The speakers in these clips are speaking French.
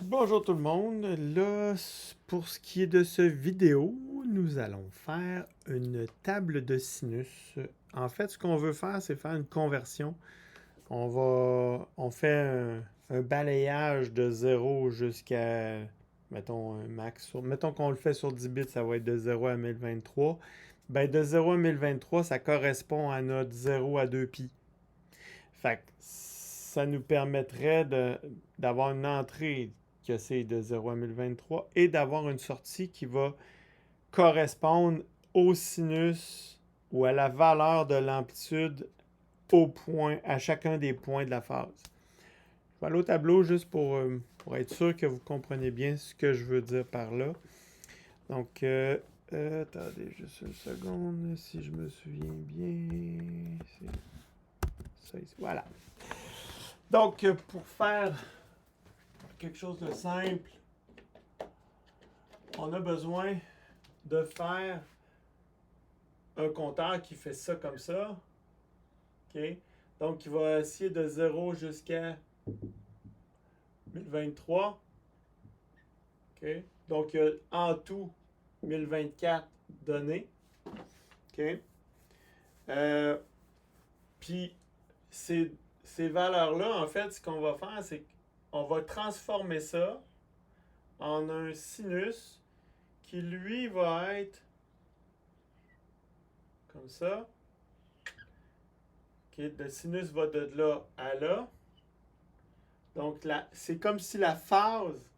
Bonjour tout le monde. Là, pour ce qui est de ce vidéo, nous allons faire une table de sinus. En fait, ce qu'on veut faire, c'est faire une conversion. On fait un balayage de 0 jusqu'à, mettons, un max. Mettons qu'on le fait sur 10 bits, ça va être de 0 à 1023. Ben, de 0 à 1023, ça correspond à notre 0 à 2pi. Fait que ça nous permettrait d'avoir une entrée que c'est de 0 à 1023 et d'avoir une sortie qui va correspondre au sinus ou à la valeur de l'amplitude au point, à chacun des points de la phase. Je vais aller au tableau juste pour être sûr que vous comprenez bien ce que je veux dire par là. Donc, attendez juste une seconde, si je me souviens bien. C'est ça ici. Voilà. Donc, pour faire quelque chose de simple, on a besoin de faire un compteur qui fait ça comme ça. OK? Donc, il va essayer de 0 jusqu'à 1023. OK? Donc, il y a en tout 1024 données. OK? Puis, ces valeurs-là, en fait, ce qu'on va faire, c'est qu'on va transformer ça en un sinus qui, lui, va être comme ça. OK? Le sinus va de là à là. Donc, c'est comme si la phase,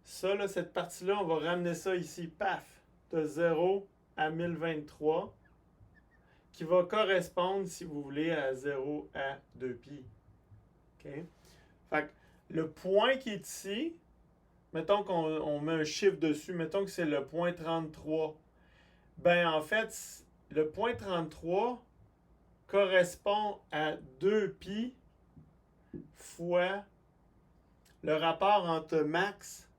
ça, là, cette partie-là, on va ramener ça ici, paf, de 0 à 1023, qui va correspondre, si vous voulez, à 0 à 2pi. OK? Fait que le point qui est ici, mettons qu'on met un chiffre dessus, mettons que c'est le point 33. Ben, en fait, le point 33 correspond à 2pi fois le rapport entre max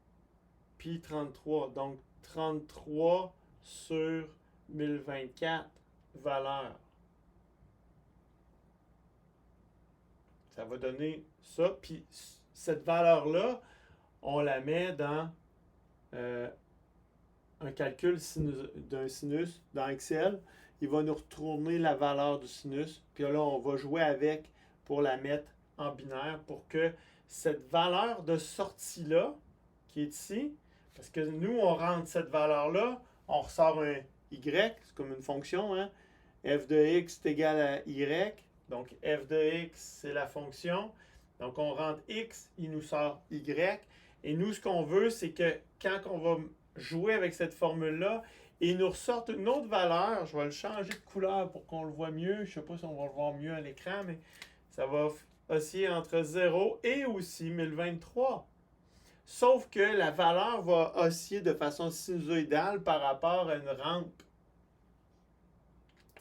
puis 33. Donc, 33 sur 1024 valeurs. Ça va donner ça. Puis, cette valeur-là, on la met dans un calcul d'un sinus dans Excel. Il va nous retourner la valeur du sinus. Puis là, on va jouer avec pour la mettre en binaire pour que cette valeur de sortie-là, qui est ici, parce que nous, on rentre cette valeur-là, on ressort un y, c'est comme une fonction, hein? F de x est égal à y. Donc, f de x, c'est la fonction. Donc, on rentre x, il nous sort y. Et nous, ce qu'on veut, c'est que quand on va jouer avec cette formule-là, il nous ressorte une autre valeur. Je vais le changer de couleur pour qu'on le voit mieux. Je ne sais pas si on va le voir mieux à l'écran, mais ça va osciller entre 0 et aussi 1023. Sauf que la valeur va osciller de façon sinusoïdale par rapport à une rampe.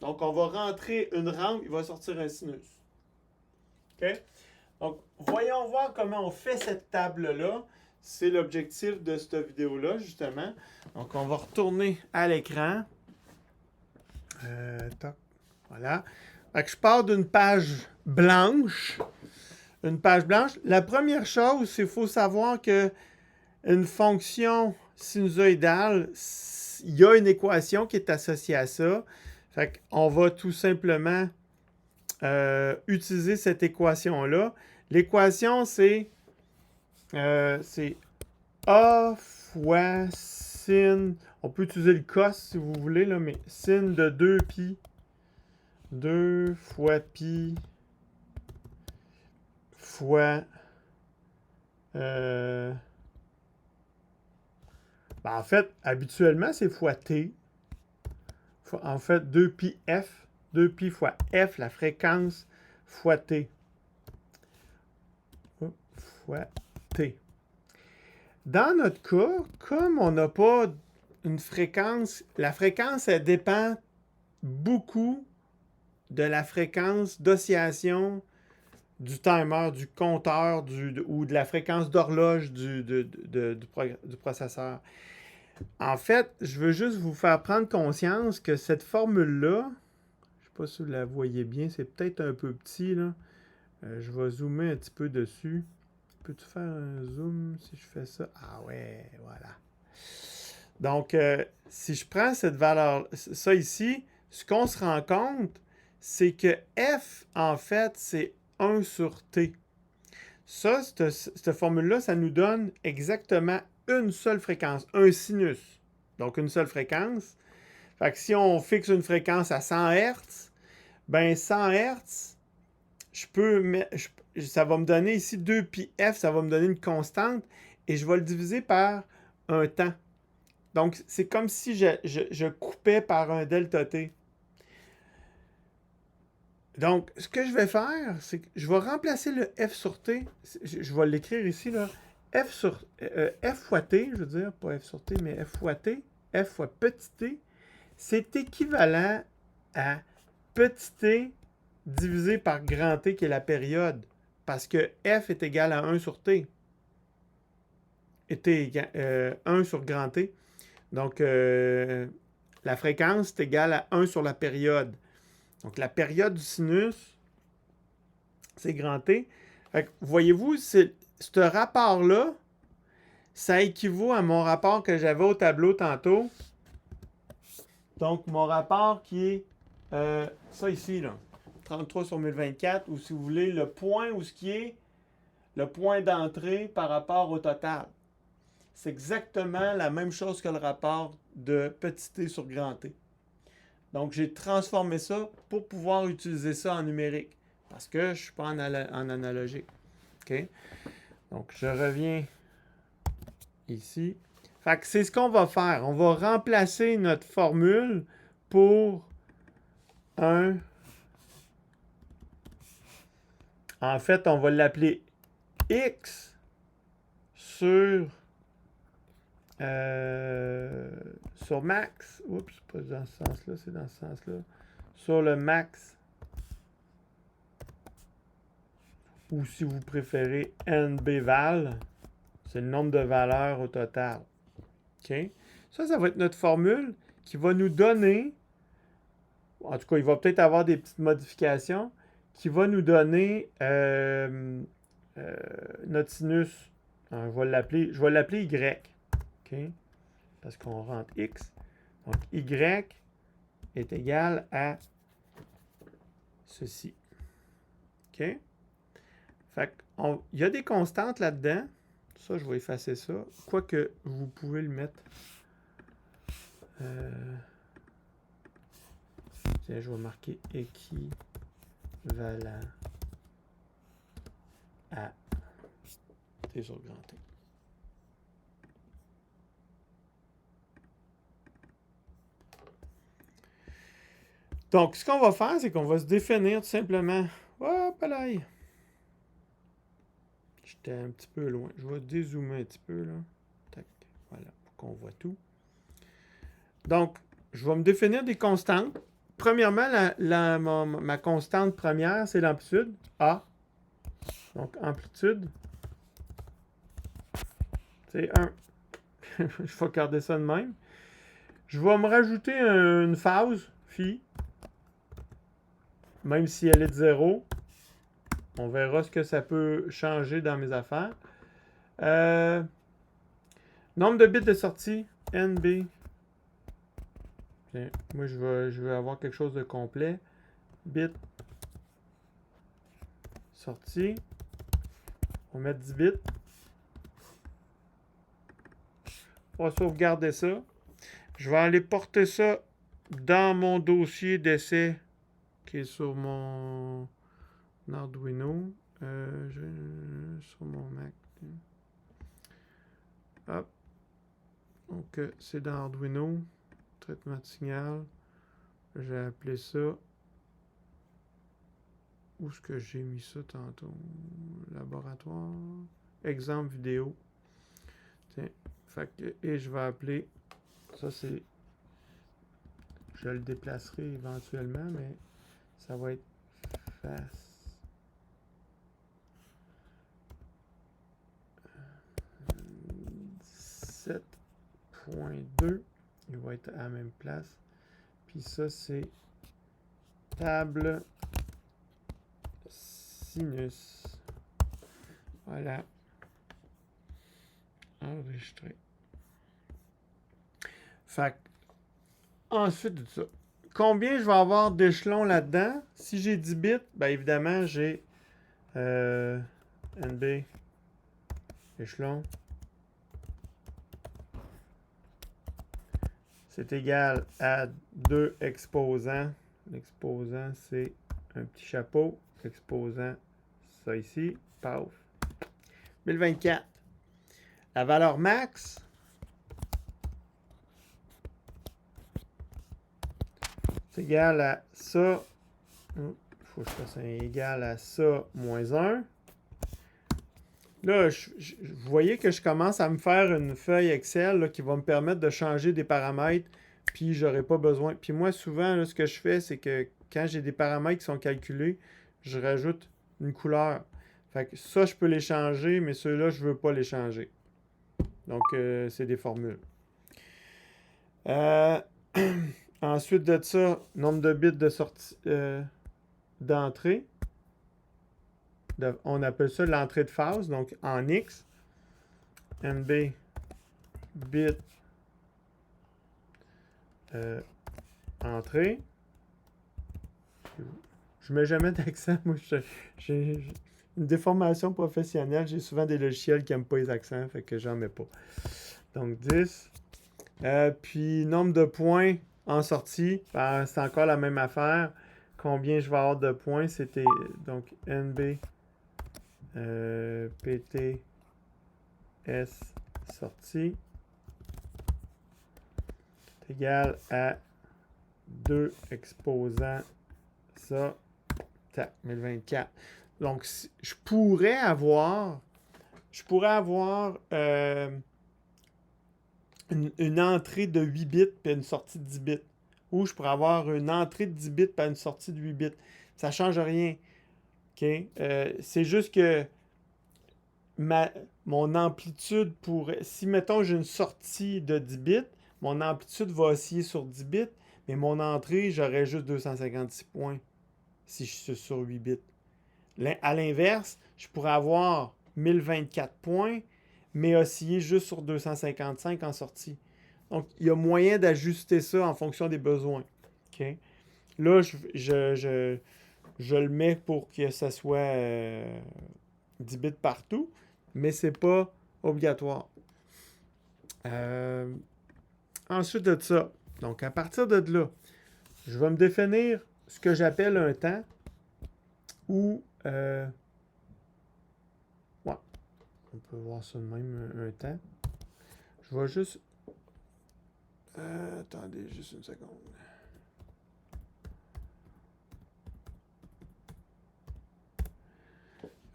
Donc, on va rentrer une rampe, il va sortir un sinus. OK? Donc, voyons voir comment on fait cette table-là. C'est l'objectif de cette vidéo-là, justement. Donc, on va retourner à l'écran. Voilà. Fait que je pars d'une page blanche. Une page blanche. La première chose, c'est qu'il faut savoir que une fonction sinusoïdale, il y a une équation qui est associée à ça. Fait qu'on va tout simplement utiliser cette équation-là. L'équation, c'est A fois sin. On peut utiliser le cos si vous voulez, là, mais sin de 2pi. 2 fois pi fois. En fait, habituellement, c'est fois t. En fait, 2pi f. 2pi fois f, la fréquence, fois t. Fois t. Dans notre cas, comme on n'a pas une fréquence, la fréquence, elle dépend beaucoup de la fréquence d'oscillation du timer, du compteur ou de la fréquence d'horloge du processeur. En fait, je veux juste vous faire prendre conscience que cette formule-là, je ne sais pas si vous la voyez bien, c'est peut-être un peu petit, là. Je vais zoomer un petit peu dessus. peux-tu faire un zoom si je fais ça? Ah ouais, voilà. Donc, si je prends cette valeur, ça ici, ce qu'on se rend compte, c'est que f, en fait, c'est 1 sur t. Ça, cette formule-là, ça nous donne exactement une seule fréquence, un sinus. Donc, une seule fréquence. Fait que si on fixe une fréquence à 100 Hz, ben 100 Hz, ça va me donner ici 2 pi f, ça va me donner une constante, et je vais le diviser par un temps. Donc, c'est comme si je coupais par un delta t. Donc, ce que je vais faire, c'est que je vais remplacer le f sur t. Je vais l'écrire ici, là. F fois t, je veux dire, pas f sur t, mais f fois t, f fois petit t, c'est équivalent à petit t divisé par grand T, qui est la période. Parce que f est égal à 1 sur t. Et t est 1 sur grand T. Donc, la fréquence est égale à 1 sur la période. Donc, la période du sinus, c'est grand T. Voyez-vous, ce rapport-là, ça équivaut à mon rapport que j'avais au tableau tantôt. Donc, mon rapport qui est ça ici, là, 33 sur 1024, ou si vous voulez, le point où ce qui est le point d'entrée par rapport au total. C'est exactement la même chose que le rapport de petit t sur grand T. Donc, j'ai transformé ça pour pouvoir utiliser ça en numérique. Parce que je ne suis pas en analogique. OK? Donc, je reviens ici. Fait que c'est ce qu'on va faire. On va remplacer notre formule pour un... En fait, on va l'appeler x sur max. Oups, pas dans ce sens-là, c'est dans ce sens-là. Sur le max. Ou si vous préférez NB-val, c'est le nombre de valeurs au total. OK? Ça va être notre formule qui va nous donner, en tout cas, il va peut-être avoir des petites modifications, qui va nous donner notre sinus. Je vais l'appeler Y. OK? Parce qu'on rentre X. Donc, Y est égal à ceci. OK? Fait il y a des constantes là-dedans. Ça, je vais effacer ça. Quoique, vous pouvez le mettre. Tiens, je vais marquer équivalent à T sur grand T. Donc, ce qu'on va faire, c'est qu'on va se définir tout simplement. Hop là! J'étais un petit peu loin. Je vais dézoomer un petit peu, là. Tac. Voilà, pour qu'on voit tout. Donc, je vais me définir des constantes. Premièrement, ma constante première, c'est l'amplitude, A. Donc, amplitude, c'est 1. Je vais garder ça de même. Je vais me rajouter une phase, phi. Même si elle est de 0. On verra ce que ça peut changer dans mes affaires. Nombre de bits de sortie, NB. Tiens, moi, je vais avoir quelque chose de complet. Bit sortie. On va mettre 10 bits. On va sauvegarder ça. Je vais aller porter ça dans mon dossier d'essai qui est sur mon Arduino. Sur mon Mac. Hop. Donc, c'est dans Arduino. Traitement de signal. J'ai appelé ça. Où est-ce que j'ai mis ça tantôt? Laboratoire. Exemple vidéo. Tiens. Et je vais appeler. Ça, c'est. Je le déplacerai éventuellement, mais ça va être face. 7.2. Il va être à la même place. Puis ça, c'est table sinus. Voilà. Enregistrer. Fait que, ensuite de ça, combien je vais avoir d'échelons là-dedans? Si j'ai 10 bits, ben évidemment, j'ai NB échelon. C'est égal à 2 exposants. L'exposant, c'est un petit chapeau. Exposant, ça ici. Paf. 1024. La valeur max, c'est égal à ça. Il faut que je fasse un égal à ça moins 1. Là, vous voyez que je commence à me faire une feuille Excel là, qui va me permettre de changer des paramètres, puis j'aurai pas besoin. Puis moi, souvent, là, ce que je fais, c'est que quand j'ai des paramètres qui sont calculés, je rajoute une couleur. Fait que ça, je peux les changer, mais ceux-là, je veux pas les changer. Donc, c'est des formules. Ensuite de ça, nombre de bits de sortie d'entrée. On appelle ça l'entrée de phase, donc en X. NB bit entrée. Je mets jamais d'accent. Moi, j'ai une déformation professionnelle. J'ai souvent des logiciels qui n'aiment pas les accents, fait que j'en mets pas. Donc 10. Puis nombre de points en sortie, ben, c'est encore la même affaire. Combien je vais avoir de points? C'était donc NB PT S sortie est égal à 2 exposants ça, tac, 1024. Donc, je pourrais avoir une entrée de 8 bits puis une sortie de 10 bits. Ou je pourrais avoir une entrée de 10 bits puis une sortie de 8 bits. Ça ne change rien. Okay? C'est juste que mon amplitude pourrait... Si, mettons, j'ai une sortie de 10 bits, mon amplitude va osciller sur 10 bits, mais mon entrée, j'aurais juste 256 points si je suis sur 8 bits. À l'inverse, je pourrais avoir 1024 points, mais osciller juste sur 255 en sortie. Donc, il y a moyen d'ajuster ça en fonction des besoins. Okay? Là, je le mets pour que ça soit 10 bits partout, mais ce n'est pas obligatoire. Ensuite de ça, donc à partir de là, je vais me définir ce que j'appelle un temps ou ouais, on peut voir ça de même, un temps. Je vais juste attendez juste une seconde.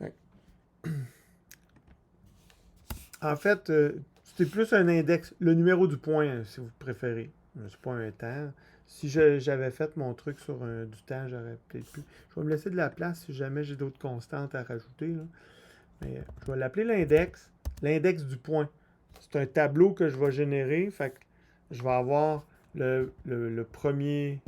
Ouais. En fait, c'est plus un index, le numéro du point, si vous préférez. C'est pas un temps. Si j'avais fait mon truc sur du temps, j'aurais peut-être pu. Je vais me laisser de la place si jamais j'ai d'autres constantes à rajouter. Là. Mais je vais l'appeler l'index. L'index du point. C'est un tableau que je vais générer. Fait que je vais avoir le premier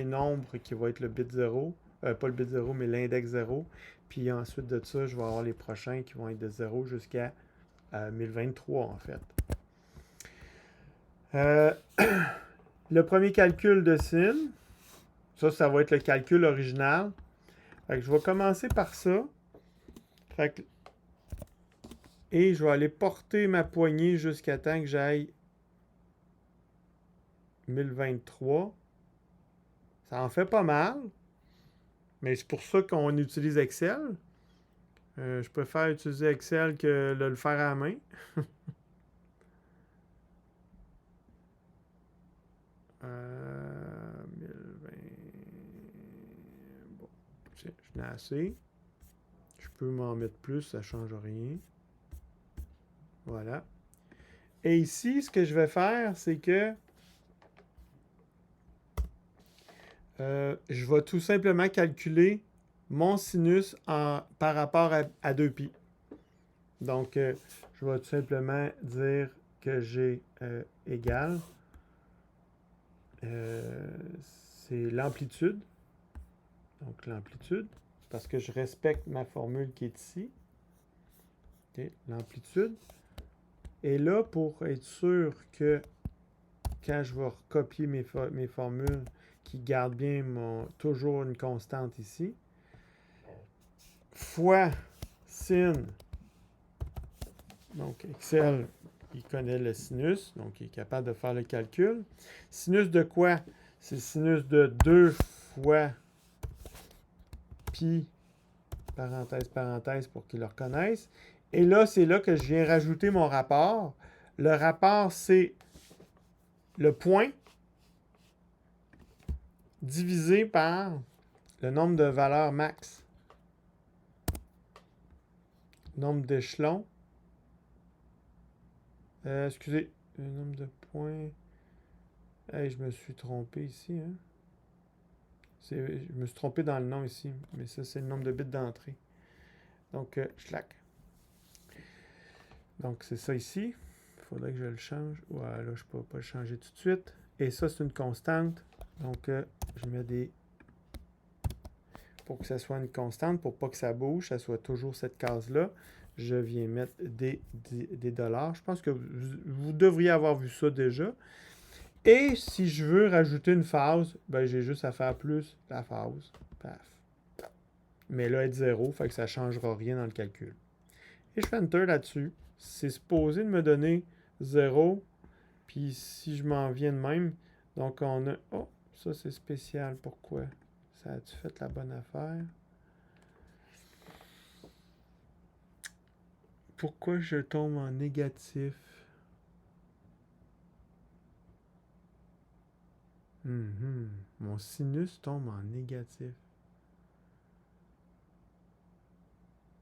nombre qui va être le bit 0. Pas le bit 0, mais l'index 0. Puis ensuite de ça, je vais avoir les prochains qui vont être de 0 jusqu'à 1023 en fait. Le premier calcul de sin, ça va être le calcul original. Fait que je vais commencer par ça. Fait que, et je vais aller porter ma poignée jusqu'à temps que j'aille 1023. Ça en fait pas mal. Mais c'est pour ça qu'on utilise Excel. Je préfère utiliser Excel que de le faire à la main. 1020. Bon, je n'ai assez. Je peux m'en mettre plus, ça ne change rien. Voilà. Et ici, ce que je vais faire, c'est que je vais tout simplement calculer mon sinus par rapport à 2π. Donc, je vais tout simplement dire que j'ai égal. C'est l'amplitude. Donc, l'amplitude, parce que je respecte ma formule qui est ici. OK, l'amplitude. Et là, pour être sûr que quand je vais recopier mes formules qui gardent bien toujours une constante ici, fois sin, donc Excel, il connaît le sinus, donc il est capable de faire le calcul. Sinus de quoi? C'est sinus de 2 fois pi, parenthèse, parenthèse, pour qu'il le reconnaisse. Et là, c'est là que je viens rajouter mon rapport. Le rapport, c'est le point divisé par le nombre de valeurs max. Nombre d'échelons. Excusez, le nombre de points. Hey, je me suis trompé ici. Hein? Je me suis trompé dans le nom ici, mais ça, c'est le nombre de bits d'entrée. Donc, schlack. Donc, c'est ça ici. Il faudrait que je le change. Ouais, là, je ne peux pas le changer tout de suite. Et ça, c'est une constante. Donc, je mets des... Pour que ça soit une constante, pour pas que ça bouge, ça soit toujours cette case-là, je viens mettre des dollars. Je pense que vous devriez avoir vu ça déjà. Et si je veux rajouter une phase, ben j'ai juste à faire plus la phase. Paf. Mais là, être 0, fait que ça ne changera rien dans le calcul. Et je fais Enter là-dessus. C'est supposé de me donner 0. Puis si je m'en viens de même, donc on a... Oh, ça c'est spécial. Pourquoi? Ça a-tu fait la bonne affaire? Pourquoi je tombe en négatif? Mon sinus tombe en négatif.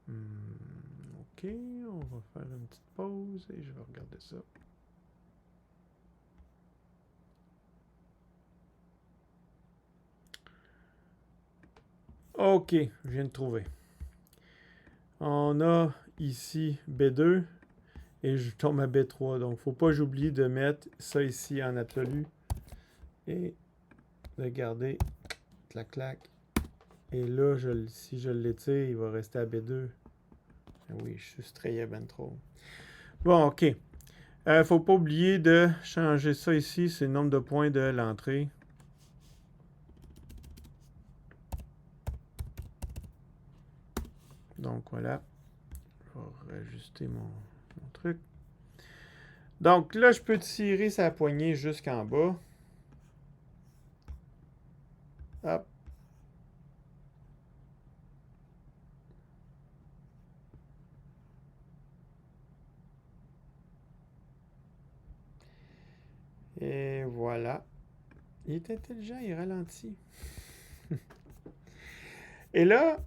OK, on va faire une petite pause et je vais regarder ça. OK, je viens de trouver. On a ici B2 et je tombe à B3. Donc, il ne faut pas que j'oublie de mettre ça ici en absolu et de garder clac clac. Et là, si je l'étire, il va rester à B2. Ah oui, je soustrayais ben trop. Bon, OK. Faut pas oublier de changer ça ici. C'est le nombre de points de l'entrée. Donc, voilà. Je vais rajuster mon truc. Donc, là, je peux tirer sa poignée jusqu'en bas. Hop. Et voilà. Il est intelligent, il ralentit. Et là,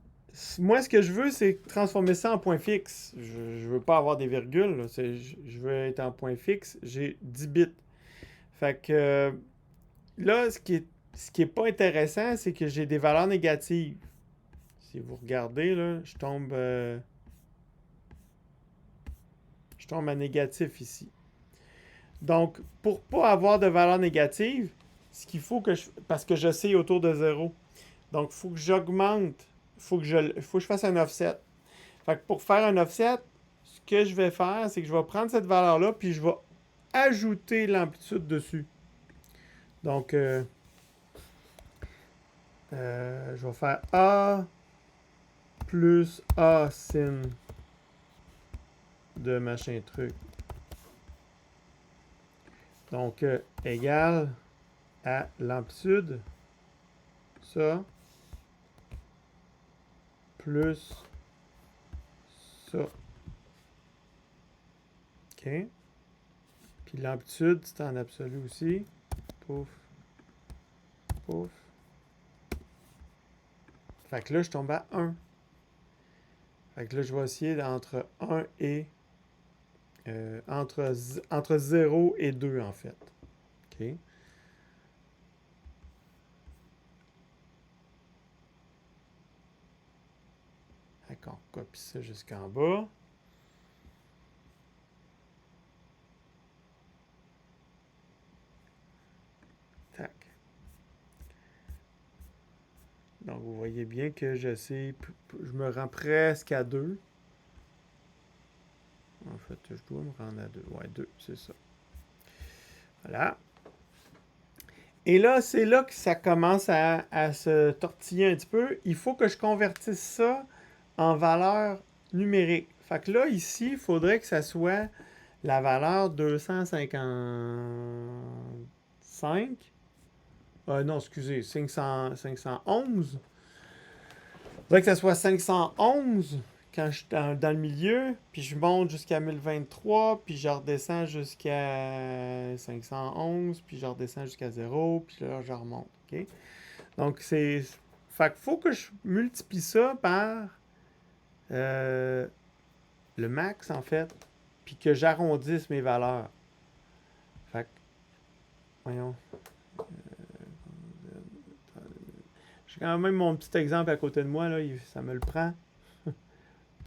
moi, ce que je veux, c'est transformer ça en point fixe. Je ne veux pas avoir des virgules. Là. Je veux être en point fixe. J'ai 10 bits. Fait que là, ce qui est pas intéressant, c'est que j'ai des valeurs négatives. Si vous regardez, là, je tombe à négatif ici. Donc, pour ne pas avoir de valeur négative, ce qu'il faut que parce que je sais autour de 0. Donc, il faut que j'augmente. Il faut que je fasse un offset. Fait que pour faire un offset, ce que je vais faire, c'est que je vais prendre cette valeur-là, puis je vais ajouter l'amplitude dessus. Donc, je vais faire A plus A sin de machin truc. Donc, égal à l'amplitude, ça, plus ça. OK. Puis l'amplitude, c'est en absolu aussi. Pouf. Pouf. Fait que là, je tombe à 1. Fait que là, je vais essayer entre 1 et... entre 0 et 2, en fait. OK. D'accord, on copie ça jusqu'en bas. Tac. Donc, vous voyez bien que je me rends presque à 2. fait, je dois me rendre à 2. Ouais, 2, c'est ça. Voilà. Et là, c'est là que ça commence à se tortiller un petit peu. Il faut que je convertisse ça en valeur numérique. Fait que là, ici, il faudrait que ça soit la valeur 255. Non, excusez, 511. Il faudrait que ça soit 511 quand je suis dans le milieu, puis je monte jusqu'à 1023, puis je redescends jusqu'à 511, puis je redescends jusqu'à 0, puis là, je remonte. OK? Donc, c'est. Fait qu'il faut que je multiplie ça par le max, en fait, puis que j'arrondisse mes valeurs. Fait que, voyons. J'ai quand même mon petit exemple à côté de moi, là, ça me le prend.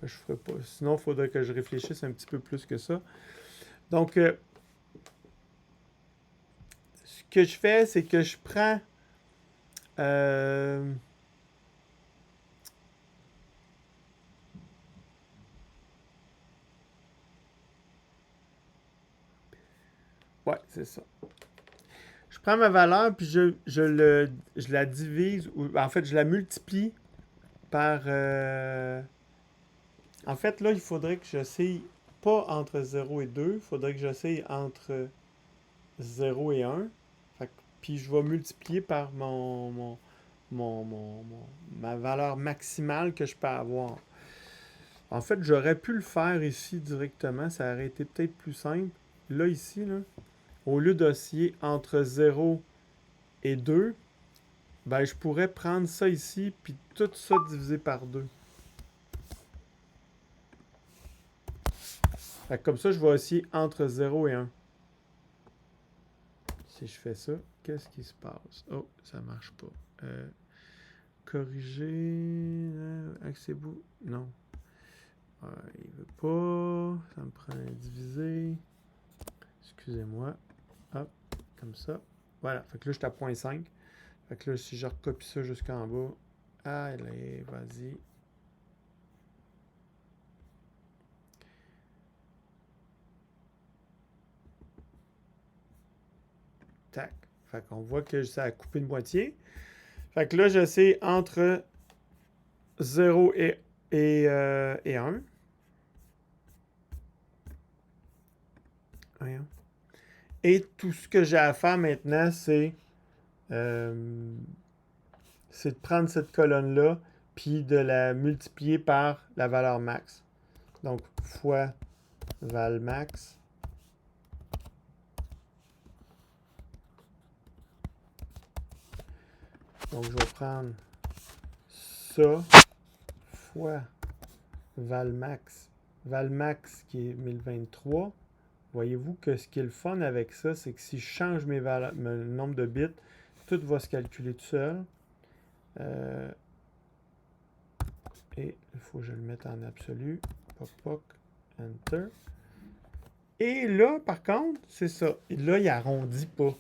Je ferai pas. Sinon, il faudrait que je réfléchisse un petit peu plus que ça. Donc, ce que je fais, c'est que je prends ouais, c'est ça. Je prends ma valeur, puis je la divise, ou en fait, je la multiplie par... En fait, là, il faudrait que j'essaye pas entre 0 et 2, il faudrait que j'essaye entre 0 et 1. Fait que- puis je vais multiplier par ma valeur maximale que je peux avoir. En fait, j'aurais pu le faire ici directement, ça aurait été peut-être plus simple. Là, ici, là, au lieu d'osciller entre 0 et 2, ben, je pourrais prendre ça ici, puis tout ça divisé par 2. Fait que comme ça, je vais osciller entre 0 et 1. Si je fais ça, qu'est-ce qui se passe? Oh, ça marche pas. Corriger... Accès-vous... Non. Il veut pas. Ça me prend un divisé. Excusez-moi. Hop, comme ça. Voilà. Fait que là, je suis à 0.5. Fait que là, si je recopie ça jusqu'en bas. Allez, vas-y. Tac. Fait qu'on voit que ça a coupé de moitié. Fait que là, je sais entre 0 et 1. Voyons. Et tout ce que j'ai à faire maintenant, euh, c'est de prendre cette colonne-là, puis de la multiplier par la valeur max. Donc, fois val max. Donc, je vais prendre ça fois Valmax. Valmax qui est 1023. Voyez-vous que ce qui est le fun avec ça, c'est que si je change mon nombre de bits, tout va se calculer tout seul. Et il faut que je le mette en absolu. Poc, poc, enter. Et là, par contre, c'est ça. Et là, il arrondit pas.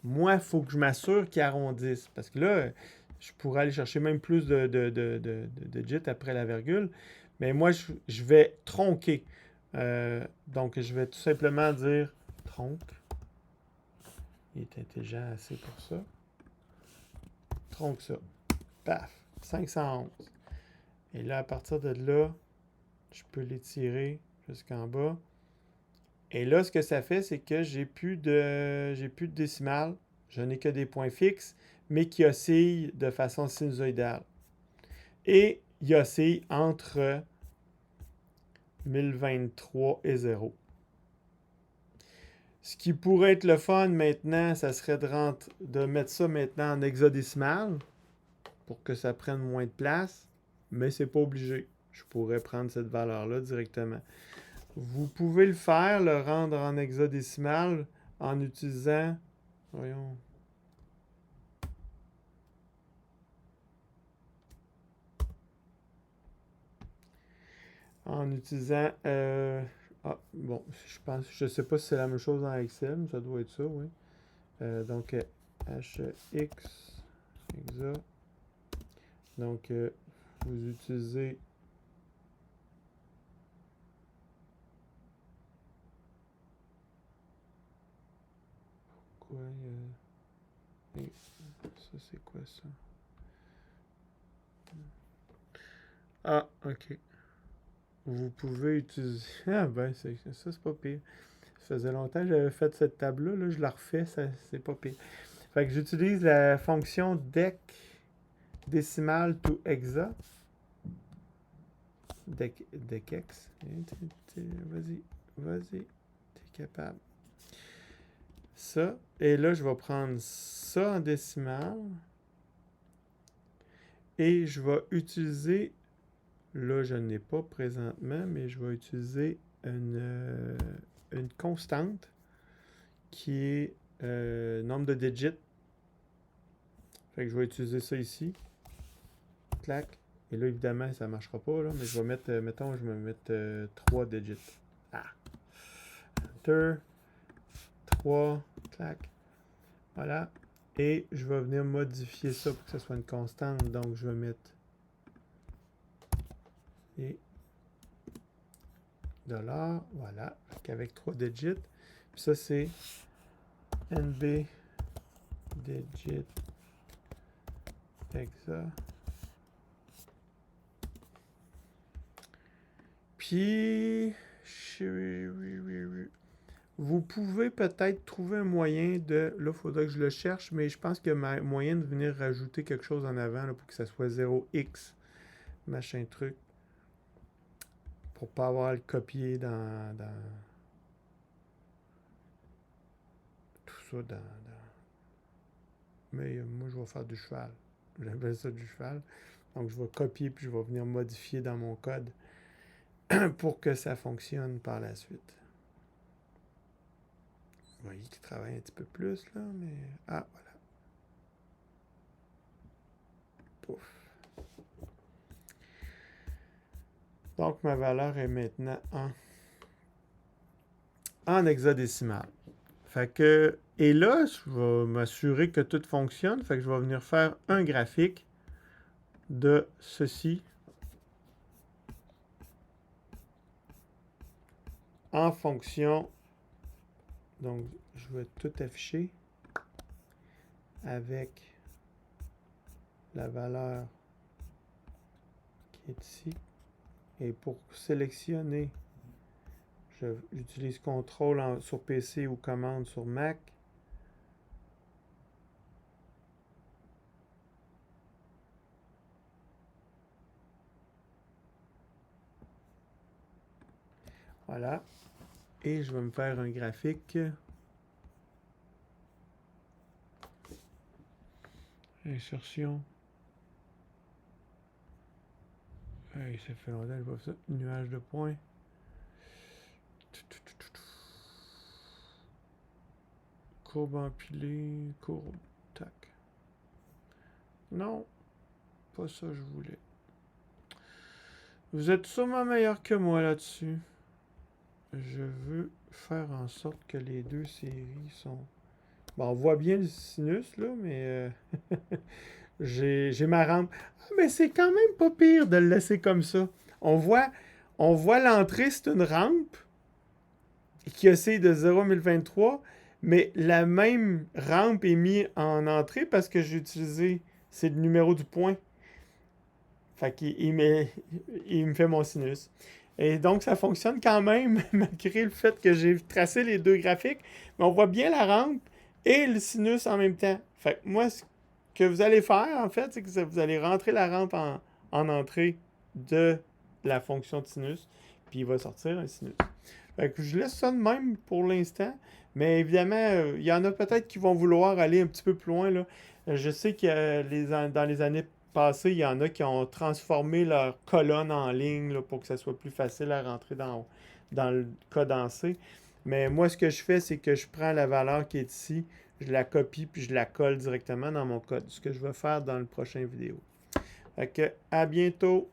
Moi, il faut que je m'assure qu'il arrondisse. Parce que là, je pourrais aller chercher même plus de JIT après la virgule. Mais moi, je vais tronquer. Donc, je vais tout simplement dire tronc. Il est intelligent assez pour ça. Tronc ça. Paf. 511. Et là, à partir de là, je peux l'étirer jusqu'en bas. Et là, ce que ça fait, c'est que j'ai plus de décimales. Je n'ai que des points fixes, mais qui oscillent de façon sinusoïdale. Et il oscille entre 1023 et 0. Ce qui pourrait être le fun maintenant, ça serait de mettre ça maintenant en hexadécimal pour que ça prenne moins de place, mais c'est pas obligé. Je pourrais prendre cette valeur-là directement. Vous pouvez le faire, le rendre en hexadécimal en utilisant... Voyons. En utilisant... bon, je sais pas si c'est la même chose dans Excel, mais ça doit être ça, oui. Donc, HX, hexa. Donc, vous utilisez quoi? Ça, c'est quoi ça? Ah, ok. Vous pouvez utiliser... Ah ben, ça, c'est pas pire. Ça faisait longtemps que j'avais fait cette table-là. Là, je la refais, ça, c'est pas pire. Fait que j'utilise la fonction dec décimal to hexa. Decex. Vas-y, t'es capable. Ça. Et là, je vais prendre ça en décimal. Et je vais utiliser... Là, je n'ai pas présentement, mais je vais utiliser une constante qui est nombre de digits. Fait que je vais utiliser ça ici. Clac. Et là, évidemment, ça ne marchera pas, là, mais je vais mettre, mettons, je vais mettre 3 digits. Ah. Enter. 3. Clac. Voilà. Et je vais venir modifier ça pour que ce soit une constante. Donc, je vais mettre et $. Voilà. Avec 3 digits. Puis ça, c'est NB digit hexa. Puis, vous pouvez peut-être trouver un moyen de... Là, il faudra que je le cherche, mais je pense qu'il y a un moyen de venir rajouter quelque chose en avant là, pour que ça soit 0x, machin truc. Pour pas avoir à le copier dans tout ça, Mais moi, je vais faire du cheval. J'appelle ça du cheval. Donc, je vais copier puis je vais venir modifier dans mon code pour que ça fonctionne par la suite. Vous voyez qu'il travaille un petit peu plus, là, mais... Ah, voilà. Pouf. Donc, ma valeur est maintenant en hexadécimal. Fait que... Et là, je vais m'assurer que tout fonctionne. Fait que je vais venir faire un graphique de ceci en fonction... Donc, je vais tout afficher avec la valeur qui est ici. Et pour sélectionner, j'utilise CTRL sur PC ou commande sur Mac. Voilà. Et je vais me faire un graphique. Insertion. Hey, ça fait longtemps que je vois ça. Nuage de points. Courbe empilée. Courbe. Tac. Non. Pas ça que je voulais. Vous êtes sûrement meilleur que moi là-dessus. Je veux faire en sorte que les deux séries sont... Bon, on voit bien le sinus, là, mais j'ai ma rampe. Ah, mais c'est quand même pas pire de le laisser comme ça. On voit l'entrée, c'est une rampe qui essaie de 0,1023, mais la même rampe est mise en entrée parce que j'ai utilisé, c'est le numéro du point. Fait qu'il me fait mon sinus. Et donc, ça fonctionne quand même, malgré le fait que j'ai tracé les deux graphiques. Mais on voit bien la rampe et le sinus en même temps. Fait que moi, ce que vous allez faire, en fait, c'est que vous allez rentrer la rampe en entrée de la fonction de sinus, puis il va sortir un sinus. Fait que je laisse ça de même pour l'instant. Mais évidemment, il y en a peut-être qui vont vouloir aller un petit peu plus loin, là. Je sais que dans les années passées, il y en a qui ont transformé leur colonne en ligne là, pour que ça soit plus facile à rentrer dans le code en C. Mais moi, ce que je fais, c'est que je prends la valeur qui est ici, je la copie, puis je la colle directement dans mon code. Ce que je vais faire dans le prochain vidéo. Fait que, à bientôt!